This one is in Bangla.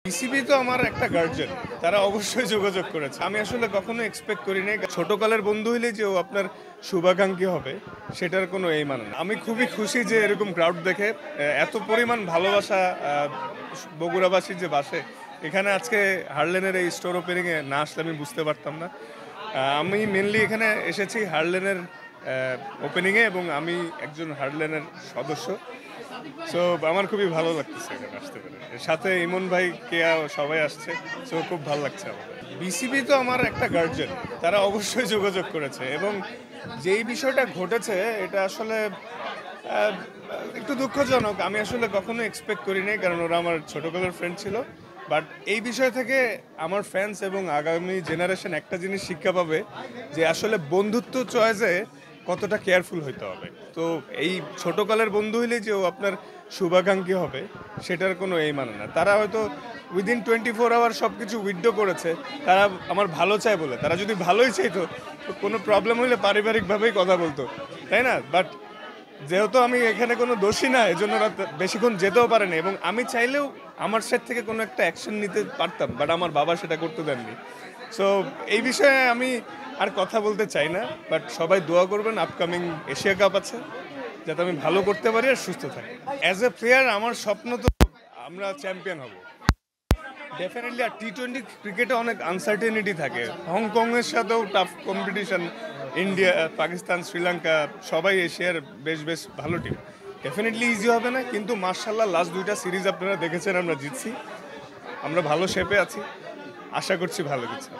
বিসিবি তো আমার একটা গার্জিয়ান, তারা অবশ্যই যোগাযোগ করেছে। আমি আসলে কখনো এক্সপেক্ট করিনি ছোটকালের বন্ধু হইলে যে ও আপনার শুভাকাঙ্ক্ষী হবে, সেটার কোনো এই মানে না। আমি খুবই খুশি যে এরকম ক্রাউড দেখে এত পরিমাণ ভালোবাসা বগুড়াবাসীর যে বাসে এখানে আজকে হার্লেনের এই স্টোর ওপেনিংয়ে না আসলে আমি বুঝতে পারতাম না। আমি মেনলি এখানে এসেছি হার্লেনের ওপেনিংয়ে এবং আমি একজন হার্লেনের সদস্য। সো আমার খুবই ভালো লাগতেছে এখানে আসতে পেরে। এর সাথে ইমন ভাই কেয়া সবাই আসছে, সো খুব ভালো লাগছে আমাদের। বিসিবি তো আমার একটা গার্জিয়ান, তারা অবশ্যই যোগাযোগ করেছে এবং যেই বিষয়টা ঘটেছে এটা আসলে একটু দুঃখজনক। আমি আসলে কখনো এক্সপেক্ট করিনি, কারণ ওরা আমার ছোটবেলার ফ্রেন্ড ছিল। বাট এই বিষয় থেকে আমার ফ্যান্স এবং আগামী জেনারেশন একটা জিনিস শিক্ষা পাবে যে আসলে বন্ধুত্ব চয়েসে কতটা কেয়ারফুল হইতে হবে। তো এই ছোটকালের বন্ধু হইলে যে ও আপনার শুভাকাঙ্ক্ষী হবে, সেটার কোনো এই মানে না। তারা হয়তো উইদিন 24 আওয়ার সব কিছু উইথড্র করেছে, তারা আমার ভালো চায় বলে। তারা যদি ভালোই চাইতো তো কোনো প্রবলেম হইলে পারিবারিকভাবেই কথা বলতো, তাই না? বাট যেহেতু আমি এখানে কোনো দোষী না, এজন্য ওরা বেশিক্ষণ যেতেও পারেনি এবং আমি চাইলেও আমার সাইড থেকে কোনো একটা অ্যাকশন নিতে পারতাম, বাট আমার বাবা সেটা করতে দেননি। সো এই বিষয়ে আমি আর কথা বলতে চাই না, বাট সবাই দোয়া করবেন। আপকামিং এশিয়া কাপ আছে, যাতে আমি ভালো করতে পারি আর সুস্থ থাকি। অ্যাজ এ প্লেয়ার আমার স্বপ্ন তো আমরা চ্যাম্পিয়ন হব ডেফিনেটলি। আর টি-20 ক্রিকেটে অনেক আনসার্টেনিটি থাকে। হংকংয়ের সাথেও tough competition. India, Pakistan, Sri Lanka সবাই এশিয়ার বেশ বেশ ভালো টিম। ডেফিনেটলি ইজি হবে না, কিন্তু মার্শাল্লাহ লাস্ট 2টা সিরিজ আপনারা দেখেছেন আমরা জিতছি। আমরা ভালো শেপে আছি, আশা করছি ভালো কিছু।